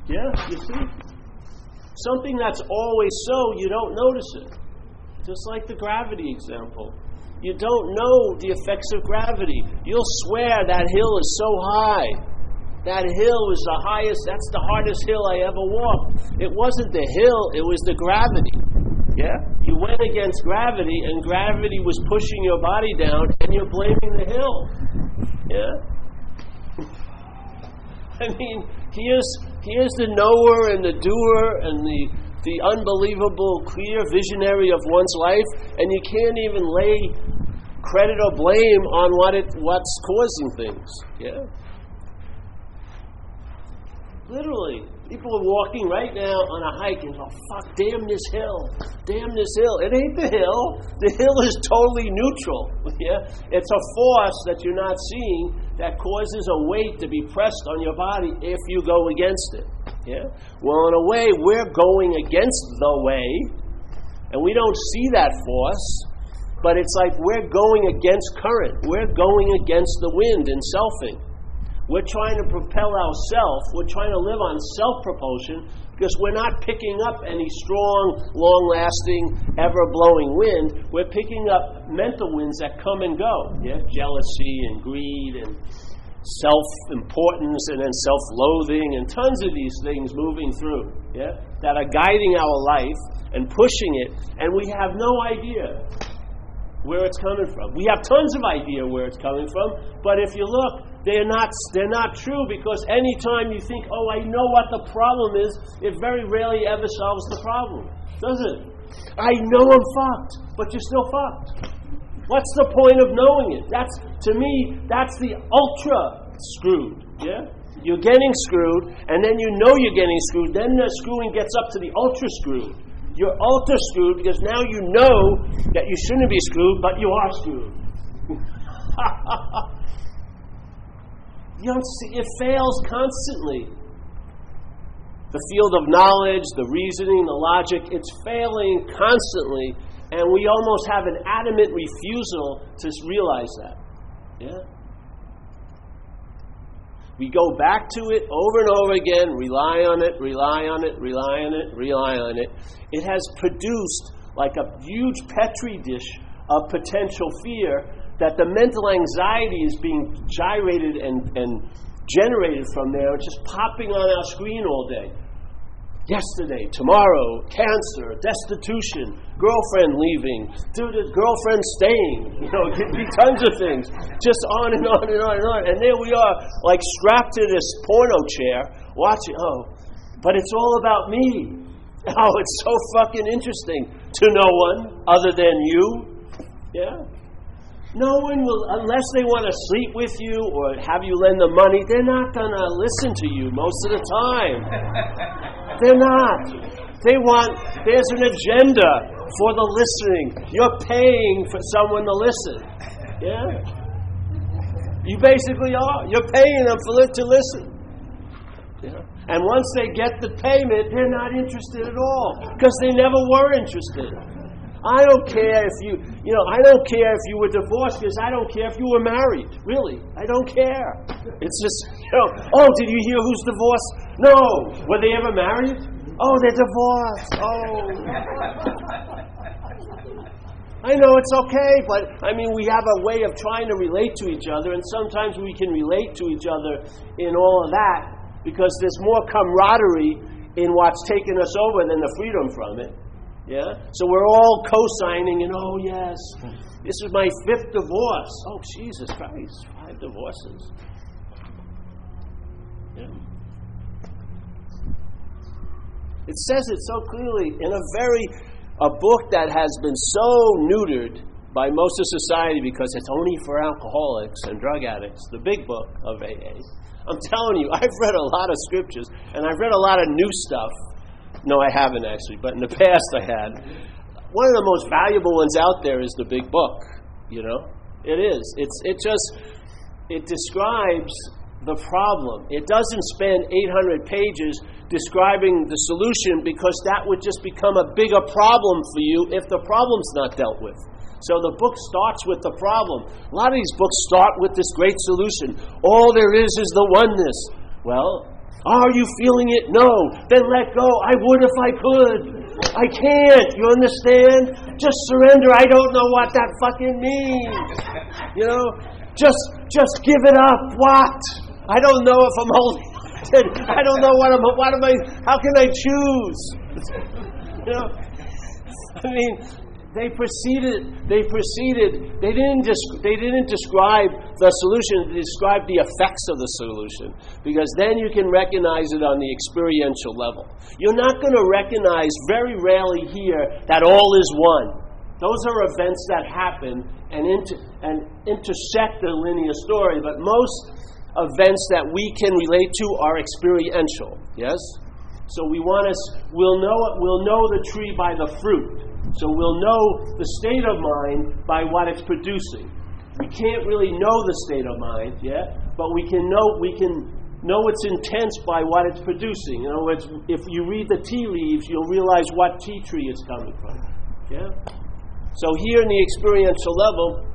Yeah, you see? Something that's always so, you don't notice it. Just like the gravity example. You don't know the effects of gravity. You'll swear that hill is so high. That hill was the highest, that's the hardest hill I ever walked. It wasn't the hill, it was the gravity. Yeah? You went against gravity, and gravity was pushing your body down, and you're blaming the hill. Yeah? I mean, here's the knower and the doer and the unbelievable clear visionary of one's life, and you can't even lay credit or blame on what's causing things. Yeah? Literally, people are walking right now on a hike and go, fuck, damn this hill. Damn this hill. It ain't the hill. The hill is totally neutral. Yeah? It's a force that you're not seeing that causes a weight to be pressed on your body if you go against it. Yeah? Well, in a way, we're going against the way, and we don't see that force, but it's like we're going against current. We're going against the wind in selfing. We're trying to propel ourselves. We're trying to live on self-propulsion because we're not picking up any strong, long-lasting, ever-blowing wind. We're picking up mental winds that come and go. Yeah? Jealousy and greed and self-importance and then self-loathing and tons of these things moving through. Yeah? That are guiding our life and pushing it, and we have no idea where it's coming from. We have tons of idea where it's coming from, but if you look, they're not true, because anytime you think, oh, I know what the problem is, it very rarely ever solves the problem, does it? I know I'm fucked, but you're still fucked. What's the point of knowing it? To me, that's the ultra screwed. Yeah? You're getting screwed, and then you know you're getting screwed, then the screwing gets up to the ultra screwed. You're ultra screwed because now you know that you shouldn't be screwed, but you are screwed. You don't see, it fails constantly. The field of knowledge, the reasoning, the logic, it's failing constantly, and we almost have an adamant refusal to realize that. Yeah? We go back to it over and over again, rely on it, rely on it, rely on it, rely on it. It has produced like a huge petri dish of potential fear that the mental anxiety is being gyrated and generated from there. It's just popping on our screen all day. Yesterday, tomorrow, cancer, destitution, girlfriend leaving, girlfriend staying. It could be tons of things. Just on and on and on and on. And there we are, like strapped to this porno chair, watching, but it's all about me. Oh, it's so fucking interesting to no one other than you. Yeah? No one will, unless they want to sleep with you or have you lend them money, they're not going to listen to you most of the time. They're not. There's an agenda for the listening. You're paying for someone to listen. Yeah? You basically are. You're paying them to listen. Yeah? And once they get the payment, they're not interested at all because they never were interested. I don't care if I don't care if you were divorced because I don't care if you were married. Really. I don't care. It's just, did you hear who's divorced? No. Were they ever married? Oh, they're divorced. Oh. I know it's okay, but we have a way of trying to relate to each other, and sometimes we can relate to each other in all of that because there's more camaraderie in what's taken us over than the freedom from it. Yeah? So we're all co-signing and, oh yes, this is my 5th divorce. Oh, Jesus Christ, 5 divorces. Yeah. It says it so clearly in a book that has been so neutered by most of society because it's only for alcoholics and drug addicts, the big book of AA. I'm telling you, I've read a lot of scriptures and I've read a lot of new stuff. No, I haven't actually, but in the past I had. One of the most valuable ones out there is the big book, It is. It describes the problem. It doesn't spend 800 pages describing the solution because that would just become a bigger problem for you if the problem's not dealt with. So the book starts with the problem. A lot of these books start with this great solution. All there is the oneness. Well, Are you feeling it? No. Then let go. I would if I could. I can't. You understand? Just surrender. I don't know what that fucking means. You know? Just give it up. What? I don't know if I'm holding. I don't know what am I, how can I choose? You know? I mean, they didn't describe the solution, they described the effects of the solution. Because then you can recognize it on the experiential level. You're not going to recognize, very rarely here, that all is one. Those are events that happen and intersect the linear story, but most events that we can relate to are experiential. Yes? So we'll know the tree by the fruit. So we'll know the state of mind by what it's producing. We can't really know the state of mind, yeah? But we can know its intense by what it's producing. In other words, if you read the tea leaves, you'll realize what tea tree it's coming from. Yeah? So here in the experiential level,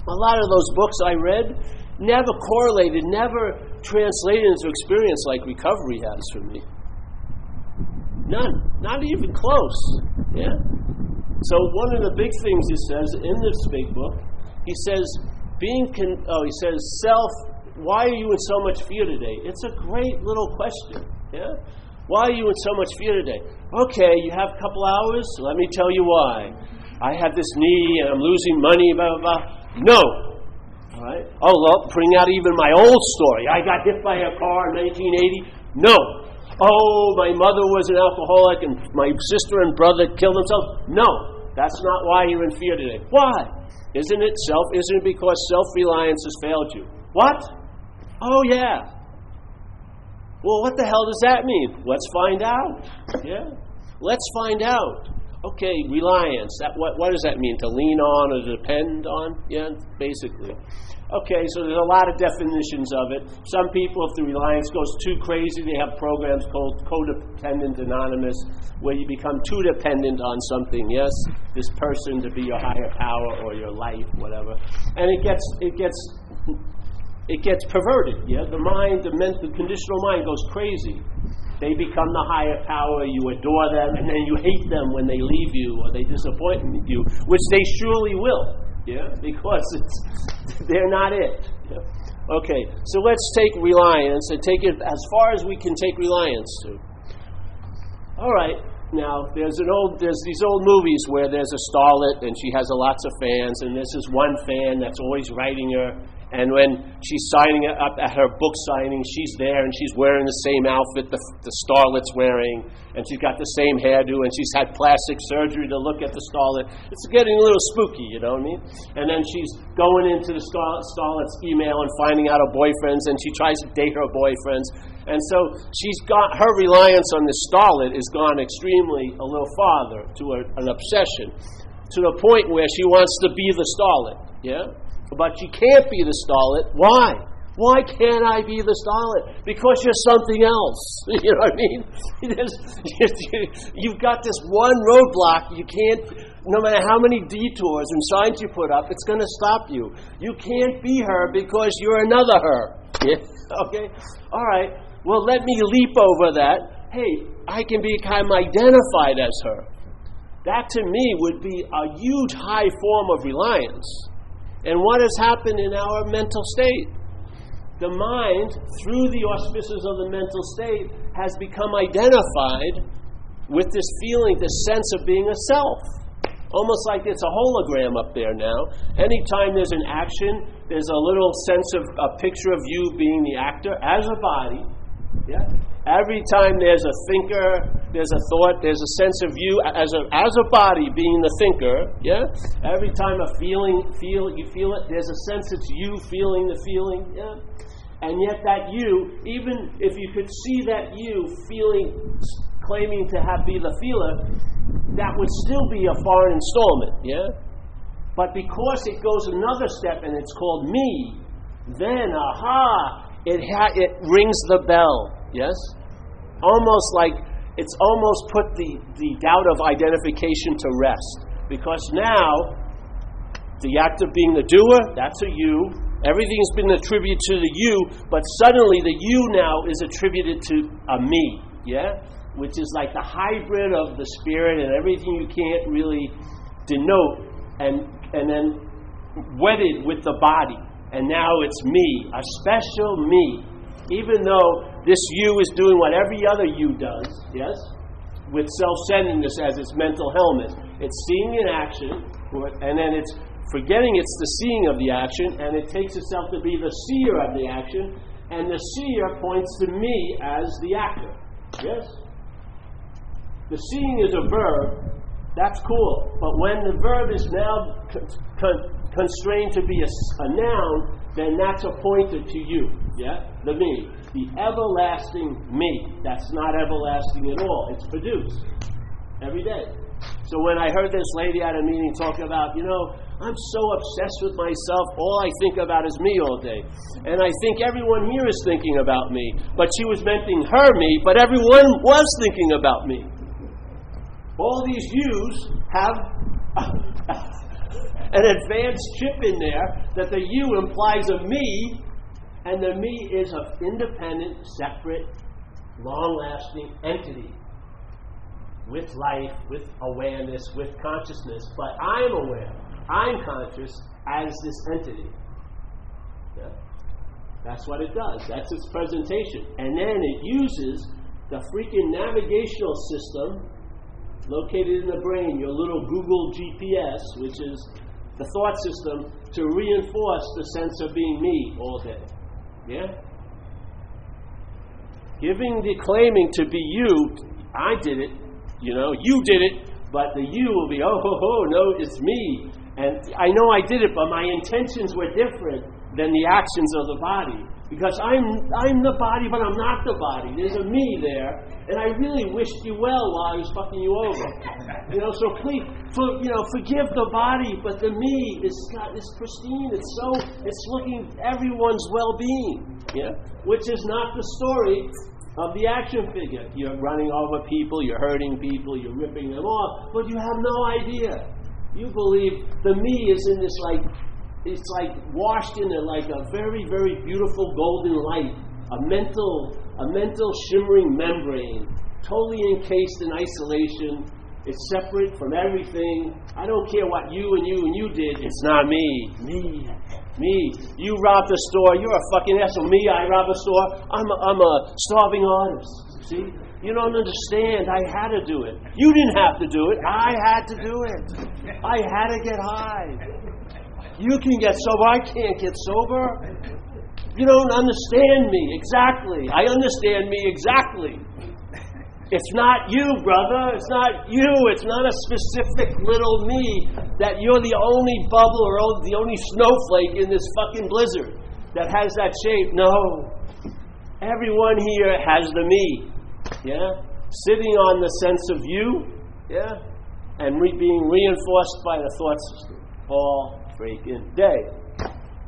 a lot of those books I read never correlated, never translated into experience like recovery has for me. None. Not even close. Yeah? So one of the big things he says in this big book, he says, self, why are you in so much fear today? It's a great little question. Yeah? Why are you in so much fear today? Okay, you have a couple hours? Let me tell you why. I have this knee and I'm losing money, blah, blah, blah. No. All right. Oh, well, bring out even my old story. I got hit by a car in 1980. No. Oh, my mother was an alcoholic and my sister and brother killed themselves. No. That's not why you're in fear today. Why? Isn't it because self-reliance has failed you? What? Oh, yeah. Well, what the hell does that mean? Let's find out. Yeah? Let's find out. Okay, reliance. What does that mean? To lean on or to depend on? Yeah, basically. Okay, so there's a lot of definitions of it. Some people, if the reliance goes too crazy, they have programs called Codependent Anonymous, where you become too dependent on something, yes? This person to be your higher power or your life, whatever. And it gets perverted, yeah? The conditional mind goes crazy. They become the higher power, you adore them, and then you hate them when they leave you or they disappoint you, which they surely will, yeah, because they're not it. Yeah. Okay, so let's take reliance and take it as far as we can take reliance to. All right, now there's these old movies where there's a starlet and she has lots of fans, and this is one fan that's always writing her. And when she's signing up at her book signing, she's there and she's wearing the same outfit the starlet's wearing, and she's got the same hairdo, and she's had plastic surgery to look at the starlet. It's getting a little spooky, you know what I mean? And then she's going into the starlet's email and finding out her boyfriends, and she tries to date her boyfriends. And so she's got her reliance on the starlet has gone extremely a little farther to an obsession, to the point where she wants to be the starlet. Yeah. But she can't be the starlet. Why? Why can't I be the starlet? Because you're something else. You know what I mean? You've got this one roadblock. You can't, no matter how many detours and signs you put up, it's going to stop you. You can't be her because you're another her. Yeah? Okay? All right. Well, let me leap over that. Hey, I can become identified as her. That to me would be a huge high form of reliance. And what has happened in our mental state? The mind, through the auspices of the mental state, has become identified with this feeling, this sense of being a self. Almost like it's a hologram up there now. Anytime there's an action, there's a little sense of a picture of you being the actor as a body. Yeah. Every time there's a thinker, there's a thought, there's a sense of you as a body being the thinker. Yeah. Every time you feel it, there's a sense it's you feeling the feeling. Yeah. And yet that you, even if you could see that you feeling, claiming to be the feeler, that would still be a foreign installment. Yeah. But because it goes another step and it's called me, then it rings the bell. Yes? Almost like it's almost put the doubt of identification to rest. Because now, the act of being the doer, that's a you. Everything's been attributed to the you, but suddenly the you now is attributed to a me, yeah? Which is like the hybrid of the spirit and everything you can't really denote, and then wedded with the body. And now it's me, a special me. Even though this you is doing what every other you does, yes? With self-centeredness as its mental helmet. It's seeing an action, and then it's forgetting it's the seeing of the action, and it takes itself to be the seer of the action, and the seer points to me as the actor. Yes? The seeing is a verb. That's cool. But when the verb is now constrained to be a noun, then that's a pointer to you. Yeah? The me. The everlasting me. That's not everlasting at all. It's produced every day. So when I heard this lady at a meeting talking about, I'm so obsessed with myself, all I think about is me all day. And I think everyone here is thinking about me. But she was mentioning her me, but everyone was thinking about me. All these yous have an advanced chip in there that the you implies a me, and the me is an independent, separate, long-lasting entity with life, with awareness, with consciousness. But I'm aware, I'm conscious as this entity. Yeah? That's what it does. That's its presentation. And then it uses the freaking navigational system located in the brain, your little Google GPS, which is the thought system, to reinforce the sense of being me all day. Yeah? Claiming to be you, I did it, you did it, but the you will be, no, it's me. And I know I did it, but my intentions were different than the actions of the body. Because I'm the body, but I'm not the body. There's a me there, and I really wished you well while I was fucking you over. So please, forgive the body, but the me is pristine. It's looking everyone's well-being, yeah, which is not the story of the action figure. You're running over people, you're hurting people, you're ripping them off, but you have no idea. You believe the me is in this it's like washed in a very, very beautiful golden light, a mental shimmering membrane, totally encased in isolation. It's separate from everything. I don't care what you and you did. It's not me. Me. You robbed a store. You're a fucking asshole. Me, I robbed a store. I'm a starving artist. See? You don't understand. I had to do it. You didn't have to do it. I had to do it. I had to get high. You can get sober. I can't get sober. You don't understand me exactly. I understand me exactly. It's not you, brother. It's not you. It's not a specific little me that you're the only bubble or the only snowflake in this fucking blizzard that has that shape. No. Everyone here has the me. Yeah? Sitting on the sense of you. Yeah? And being reinforced by the thought system all freaking day.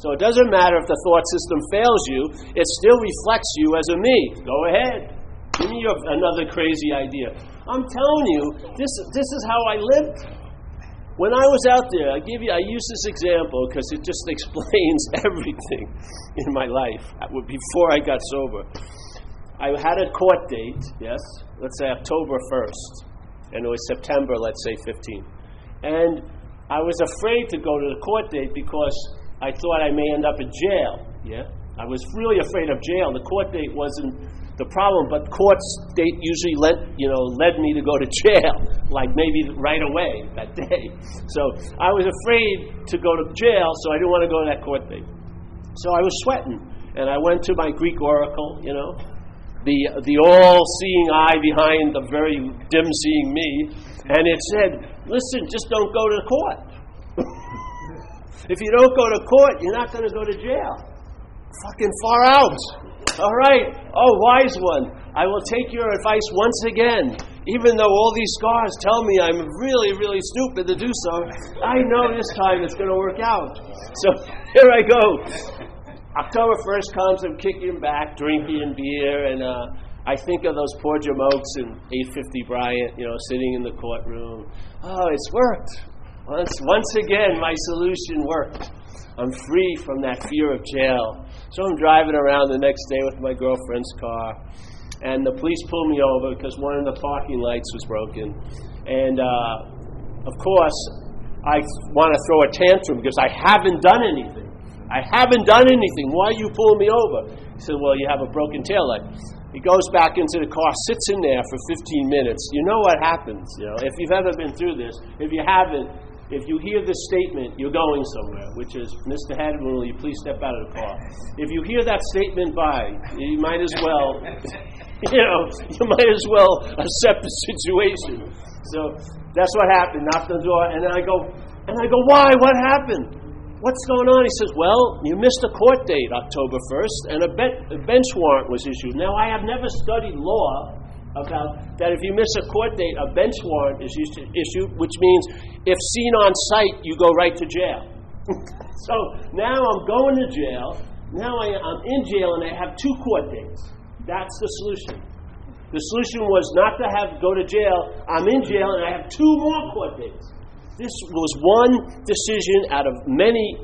So it doesn't matter if the thought system fails you, it still reflects you as a me. Go ahead. Give me another crazy idea. I'm telling you, this is how I lived. When I was out there, I use this example because it just explains everything in my life before I got sober. I had a court date, yes, let's say October 1st, and it was September, let's say 15. And I was afraid to go to the court date because I thought I may end up in jail. Yeah, I was really afraid of jail. The court date wasn't the problem, but court date usually led me to go to jail, like maybe right away that day. So I was afraid to go to jail, so I didn't want to go to that court date. So I was sweating, and I went to my Greek oracle, the all-seeing eye behind the very dim-seeing me, and it said, listen, just don't go to court. If you don't go to court, you're not going to go to jail. Fucking far out. All right. Oh, wise one. I will take your advice once again. Even though all these scars tell me I'm really, really stupid to do so, I know this time it's going to work out. So here I go. October 1st comes, I'm kicking back, drinking beer, and I think of those poor jamokes in 850 Bryant, sitting in the courtroom. Oh, it's worked. Once again, my solution worked. I'm free from that fear of jail. So I'm driving around the next day with my girlfriend's car, and the police pulled me over because one of the parking lights was broken. And of course, I want to throw a tantrum because I haven't done anything. I haven't done anything. Why are you pulling me over? He said, well, you have a broken taillight. He goes back into the car, sits in there for 15 minutes. You know what happens, if you've ever been through this. If you haven't, if you hear this statement, you're going somewhere, which is, Mr. Hedman, will you please step out of the car? If you hear that statement you might as well, you might as well accept the situation. So that's what happened. Knocked on the door, and I go, why? What happened? What's going on? He says, well, you missed a court date, October 1st, and a bench warrant was issued. Now, I have never studied law about that. If you miss a court date, a bench warrant is issued, which means if seen on sight, you go right to jail. So now I'm going to jail. Now I'm in jail, and I have 2 court dates. That's the solution. The solution was not to go to jail. I'm in jail, and I have 2 more court dates. This was one decision out of many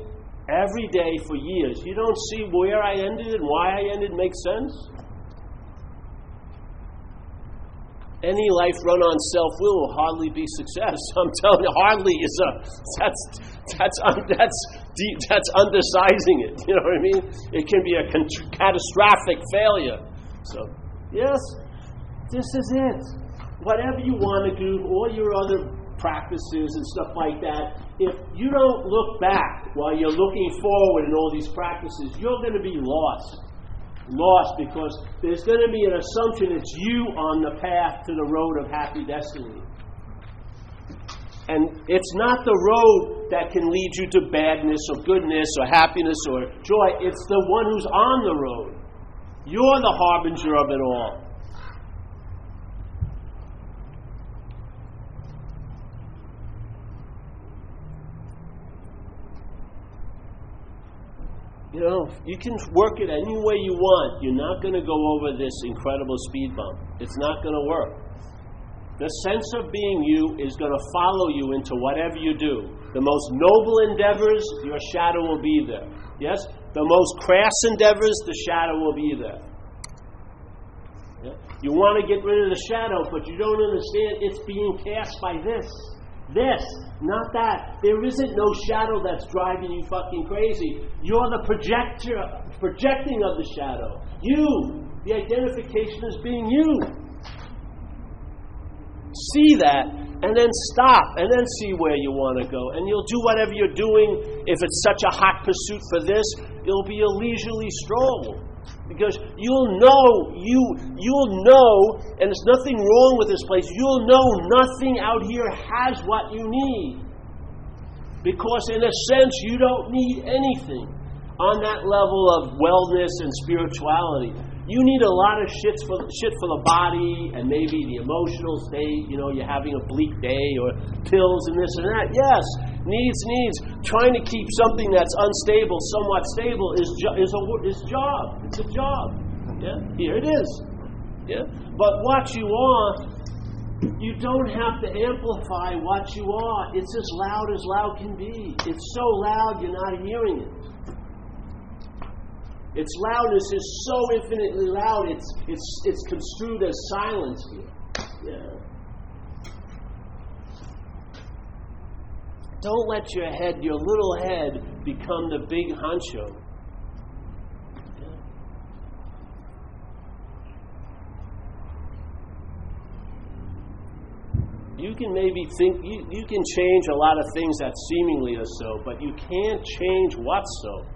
every day for years. You don't see where I ended and why I ended makes sense? Any life run on self-will will hardly be success. I'm telling you, hardly is that's undersizing it. You know what I mean? It can be a catastrophic failure. So, yes, this is it. Whatever you want to do, all your other practices and stuff like that, if you don't look back while you're looking forward in all these practices, you're going to be lost because there's going to be an assumption it's you on the path to the road of happy destiny. And it's not the road that can lead you to badness or goodness or happiness or joy. It's the one who's on the road. You're the harbinger of it all. You can work it any way you want. You're not going to go over this incredible speed bump. It's not going to work. The sense of being you is going to follow you into whatever you do. The most noble endeavors, your shadow will be there. Yes? The most crass endeavors, the shadow will be there. Yeah? You want to get rid of the shadow, but you don't understand it's being cast by this. This, not that. There isn't no shadow that's driving you fucking crazy. You're the projecting of the shadow. You, the identification as being you. See that, and then stop, and then see where you want to go. And you'll do whatever you're doing. If it's such a hot pursuit for this, it'll be a leisurely stroll. Because you'll know, and there's nothing wrong with this place, you'll know nothing out here has what you need. Because in a sense, you don't need anything on that level of wellness and spirituality. You need a lot of shit for the body and maybe the emotional state. You're having a bleak day or pills and this and that. Yes, needs. Trying to keep something that's unstable somewhat stable is job. It's a job. Yeah, here it is. Yeah, but what you are, you don't have to amplify what you are. It's as loud can be. It's so loud you're not hearing it. Its loudness is so infinitely loud, it's construed as silence here. Yeah. Don't let your little head, become the big honcho. Yeah. You can maybe think, you can change a lot of things that seemingly are so, but you can't change what's so.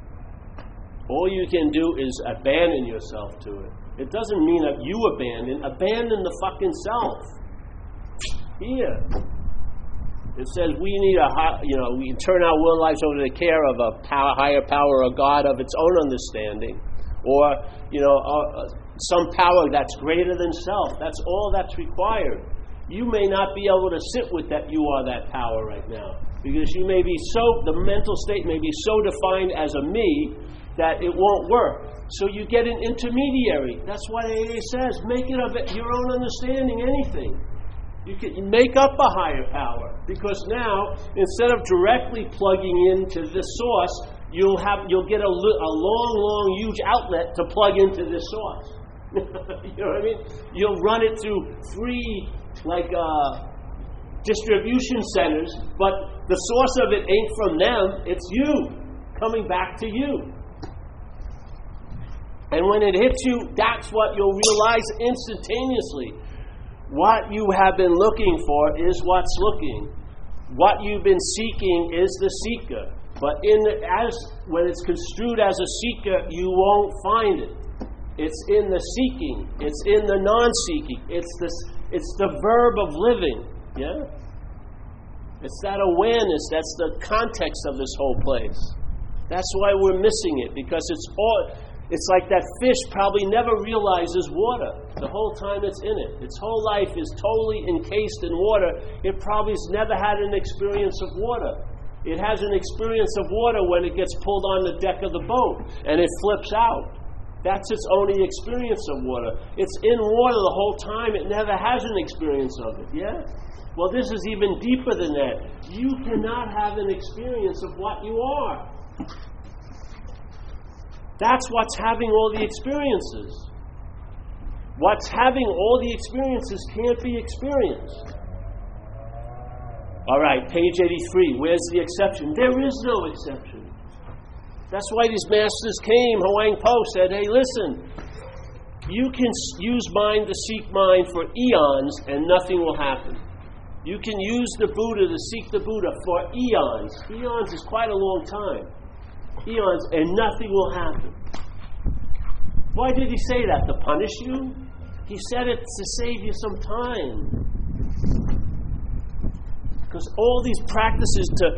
All you can do is abandon yourself to it. It doesn't mean that you abandon the fucking self. Here. It says we need we turn our will lives over to the care of a higher power or God of its own understanding. Or, some power that's greater than self. That's all that's required. You may not be able to sit with that you are that power right now. Because you may be the mental state may be so defined as a me that it won't work. So you get an intermediary. That's what AA says. Make it of your own understanding, anything. You can make up a higher power. Because now, instead of directly plugging into the source, you'll get a long, huge outlet to plug into this source. You know what I mean? You'll run it through 3 distribution centers, but the source of it ain't from them, it's you, coming back to you. And when it hits you, that's what you'll realize instantaneously. What you have been looking for is what's looking. What you've been seeking is the seeker. But when it's construed as a seeker, you won't find it. It's in the seeking. It's in the non-seeking. It's the verb of living. Yeah? It's that awareness. That's the context of this whole place. That's why we're missing it, because it's like that fish probably never realizes water the whole time it's in it. Its whole life is totally encased in water. It probably has never had an experience of water. It has an experience of water when it gets pulled on the deck of the boat and it flips out. That's its only experience of water. It's in water the whole time. It never has an experience of it. Yeah? Well, this is even deeper than that. You cannot have an experience of what you are. That's what's having all the experiences. What's having all the experiences can't be experienced. All right, page 83. Where's the exception? There is no exception. That's why these masters came. Huang Po said, hey, listen, you can use mind to seek mind for eons and nothing will happen. You can use the Buddha to seek the Buddha for eons. Eons is quite a long time. Eons, and nothing will happen. Why did he say that? To punish you? He said it to save you some time. Because all these practices to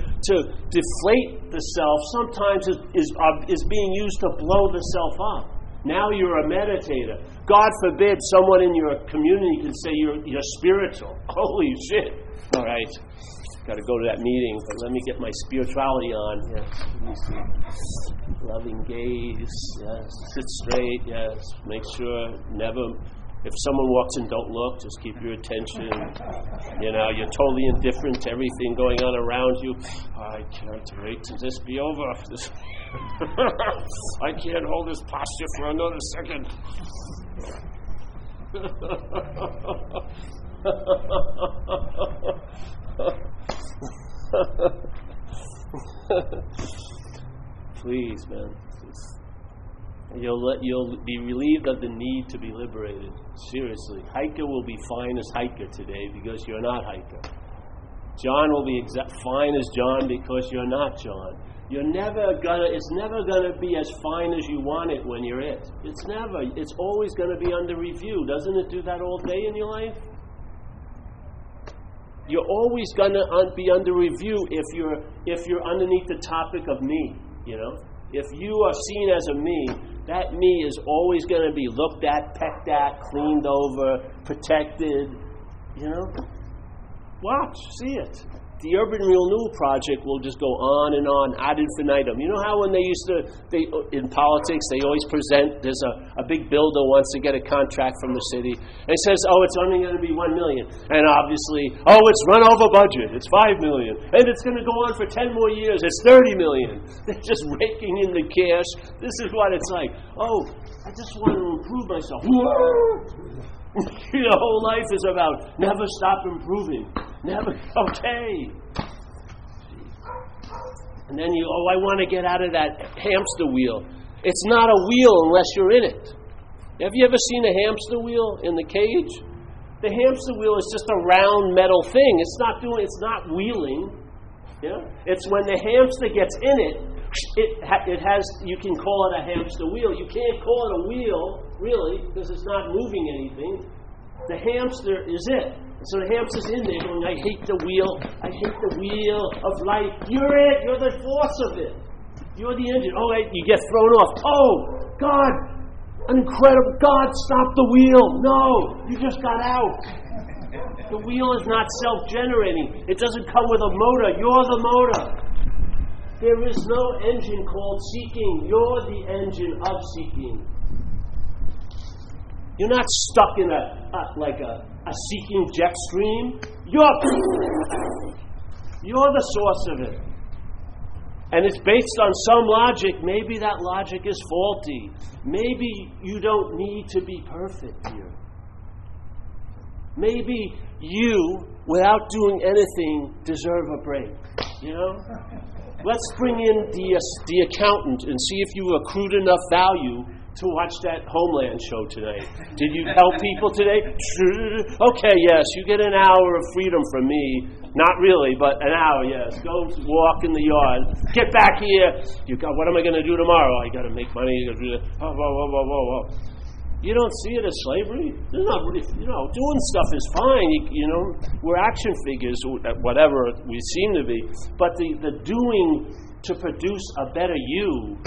deflate the self sometimes is being used to blow the self up. Now you're a meditator. God forbid someone in your community can say you're spiritual. Holy shit. All right. Got to go to that meeting, but let me get my spirituality on. Yes. Let me see. Loving gaze. Yes. Sit straight. Yes. Make sure never. If someone walks in, don't look. Just keep your attention. You know, you're totally indifferent to everything going on around you. I can't wait till this be over. I can't hold this posture for another second. Please, man. You'll be relieved of the need to be liberated. Seriously. Hiker will be fine as hiker today because you're not hiker. John will be fine as John because you're not John. It's never gonna be as fine as you want it when you're it. It's never. It's always gonna be under review. Doesn't it do that all day in your life? You're always gonna be under review if you're underneath the topic of me. You know, if you are seen as a me, that me is always going to be looked at, pecked at, cleaned over, protected. You know, watch, see it. The Urban Renewal Project will just go on and on ad infinitum. You know how when they in politics, they always present, there's a big builder wants to get a contract from the city, and he says, oh, it's only going to be $1 million. And obviously, oh, it's run over budget, it's $5 million. And it's going to go on for 10 more years, it's $30 million. They're just raking in the cash. This is what it's like. Oh, I just want to improve myself. Your whole life is about never stop improving. Never, okay. And then I want to get out of that hamster wheel. It's not a wheel unless you're in it. Have you ever seen a hamster wheel in the cage? The hamster wheel is just a round metal thing. It's not wheeling. Yeah? It's when the hamster gets in it, it has, you can call it a hamster wheel. You can't call it a wheel, really, because it's not moving anything. The hamster is it. So the hamster's in there going, I hate the wheel of life. You're it. You're the force of it. You're the engine. Oh, wait, you get thrown off. Oh, God, incredible. God, stop the wheel. No, you just got out. The wheel is not self-generating. It doesn't come with a motor. You're the motor. There is no engine called seeking. You're the engine of seeking. You're not stuck in a seeking jet stream. You're the source of it. and it's based on some logic, maybe that logic is faulty. Maybe you don't need to be perfect here. Maybe you, without doing anything, deserve a break. You know? Let's bring in the accountant and see if you accrued enough value to watch that Homeland show tonight. Did you help people today? Okay, yes, you get an hour of freedom from me. Not really, but an hour, yes. Go walk in the yard. Get back here. What am I going to do tomorrow? I got to make money. I got to do that. Whoa. You don't see it as slavery? There's not really, doing stuff is fine. We're action figures, whatever we seem to be. But the doing to produce a better you,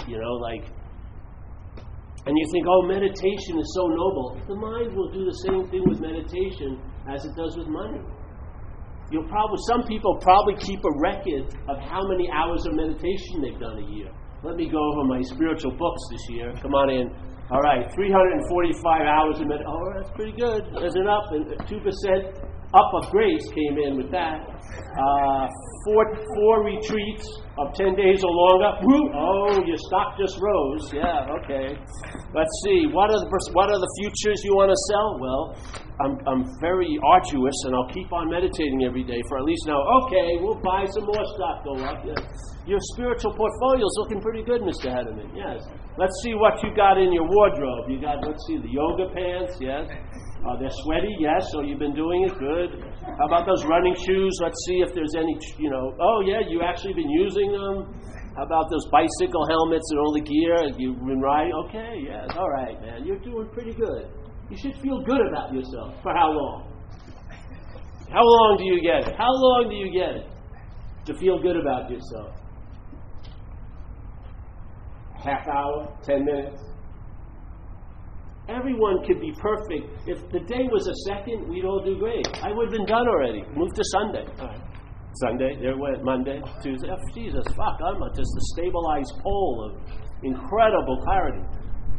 and you think, meditation is so noble. The mind will do the same thing with meditation as it does with money. Some people probably keep a record of how many hours of meditation they've done a year. Let me go over my spiritual books this year. Come on in. All right, 345 hours of meditation. Oh, that's pretty good. There's an up, and 2% up of grace came in with that. Four retreats of 10 days or longer. Oh, your stock just rose. Yeah, okay. Let's see. What are the futures you want to sell? Well, I'm very arduous, and I'll keep on meditating every day for at least now. Okay, we'll buy some more stock. Go up. Yeah. Your spiritual portfolio is looking pretty good, Mr. Hederman. Yes. Let's see what you got in your wardrobe. You got, the yoga pants. Yes. They're sweaty, yes, so you've been doing it, good. How about those running shoes? Let's see if there's any, you actually been using them. How about those bicycle helmets and all the gear? You've been riding? Okay, yes, all right, man. You're doing pretty good. You should feel good about yourself. For how long? How long do you get it? How long do you get it to feel good about yourself? Half hour? 10 minutes? Everyone could be perfect. If the day was a second, we'd all do great. I would have been done already. Move to Sunday. All right. Sunday, there went Monday, Tuesday. Oh, Jesus, fuck, I'm just a stabilized pole of incredible clarity.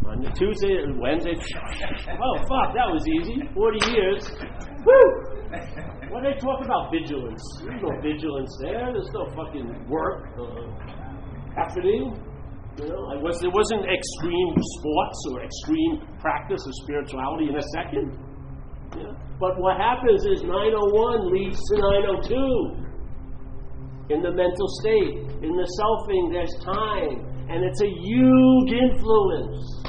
Monday, Tuesday, Wednesday. Oh, fuck, that was easy. 40 years. Woo! What do they talk about vigilance? There's no vigilance there. There's no fucking work happening. There wasn't extreme sports or extreme practice of spirituality in a second. Yeah. But what happens is 901 leads to 902. In the mental state, in the selfing, there's time. And it's a huge influence.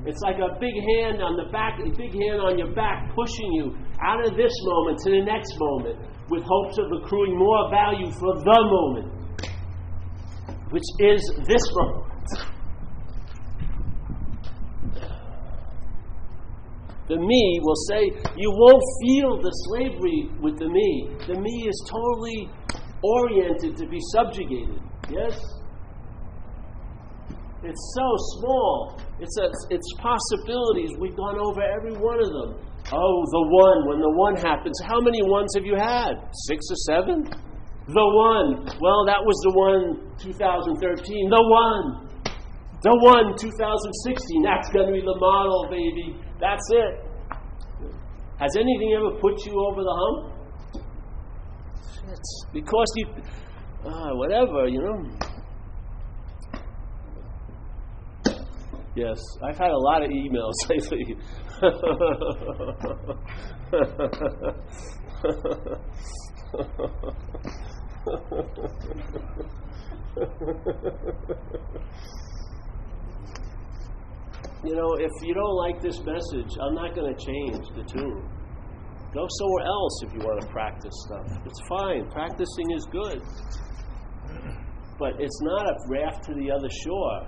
It's like a big hand on the back, a big hand on your back, pushing you out of this moment to the next moment with hopes of accruing more value for the moment, which is this moment. The me will say, you won't feel the slavery with the me. The me is totally oriented to be subjugated. Yes? It's so small. It's possibilities. We've gone over every one of them. Oh, the one. When the one happens, how many ones have you had? 6 or 7? The one. Well, that was the one 2013. The one. The one 2016. That's going to be the model, baby. That's it. Has anything ever put you over the hump? It's because you, whatever, Yes, I've had a lot of emails lately. If you don't like this message, I'm not going to change the tune. Go somewhere else if you want to practice stuff. It's fine. Practicing is good. But it's not a raft to the other shore.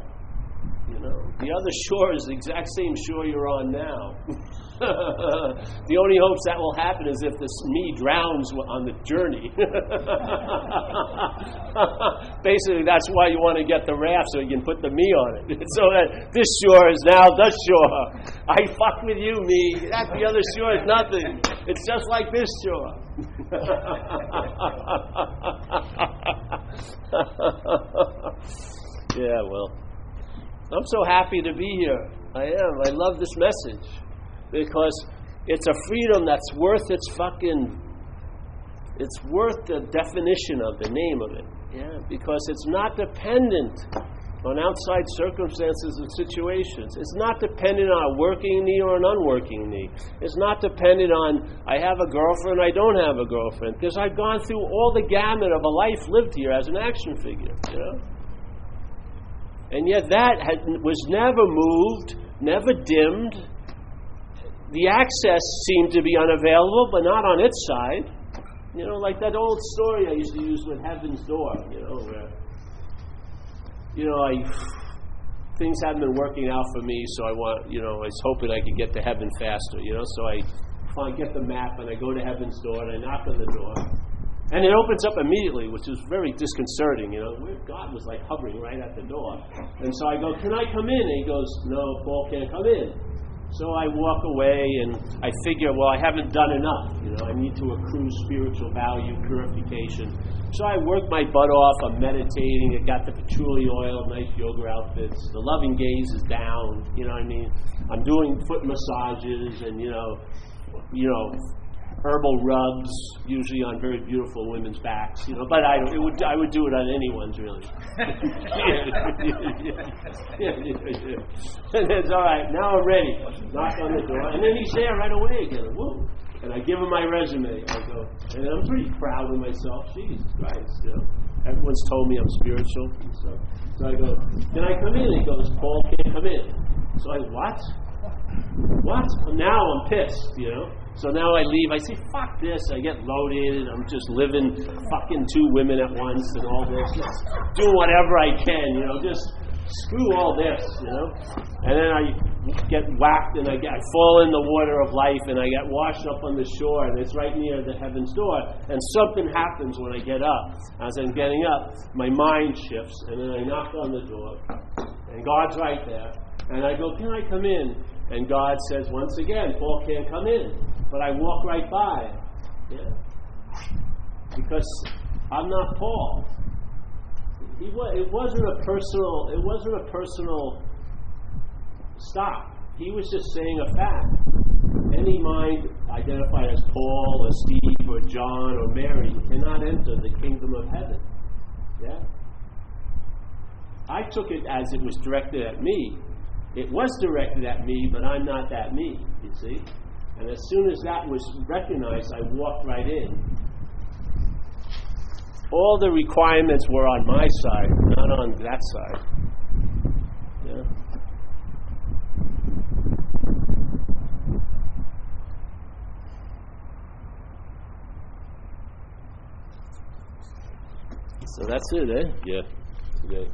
The other shore is the exact same shore you're on now. The only hopes that will happen is if this me drowns on the journey. Basically, that's why you want to get the raft, so you can put the me on it. So that this shore is now the shore. I fuck with you, me. The other shore is nothing. It's just like this shore. Yeah, well, I'm so happy to be here. I am. I love this message because it's a freedom that's worth it's worth the definition of the name of it. Yeah, because it's not dependent on outside circumstances and situations. It's not dependent on a working knee or an unworking knee. It's not dependent on I have a girlfriend, I don't have a girlfriend, because I've gone through all the gamut of a life lived here as an action figure, you know? And yet that was never moved, never dimmed. The access seemed to be unavailable, but not on its side. You know, like that old story I used to use with Heaven's Door, you know, where, you know, things haven't been working out for me, so I was hoping I could get to heaven faster, you know, so I get the map and I go to Heaven's Door and I knock on the door. And it opens up immediately, which was very disconcerting, you know. God was like hovering right at the door. And so I go, "Can I come in?" And he goes, "No, Paul can't come in." So I walk away and I figure, well, I haven't done enough. You know, I need to accrue spiritual value, purification. So I work my butt off. I'm meditating. I got the patchouli oil, nice yoga outfits. The loving gaze is down. You know what I mean? I'm doing foot massages and, you know, herbal rubs, usually on very beautiful women's backs, you know. But I would do it on anyone's, really. And it's all right. Now I'm ready. Knock on the door, and then he's there right away again. Woo! And I give him my resume. I go, and I'm pretty proud of myself. Jesus Christ, you know. Everyone's told me I'm spiritual and stuff. So I go, "Can I come in?" He goes, "Paul can't come in." So I, what? Now I'm pissed, you know. So now I leave. I say, "Fuck this." I get loaded. I'm just living fucking 2 women at once and all this. Just do whatever I can, you know. Just screw all this, you know. And then I get whacked and I fall in the water of life and I get washed up on the shore, and it's right near the Heaven's Door. And something happens when I get up. As I'm getting up, my mind shifts, and then I knock on the door, and God's right there. And I go, "Can I come in?" And God says, once again, "Paul can't come in." But I walk right by. Yeah. Because I'm not Paul. It wasn't a personal stop. He was just saying a fact. Any mind identified as Paul or Steve or John or Mary cannot enter the kingdom of heaven. Yeah. I took it as it was directed at me. It was directed at me, but I'm not that me, you see? And as soon as that was recognized, I walked right in. All the requirements were on my side, not on that side. Yeah. So that's it, eh? Yeah. Good.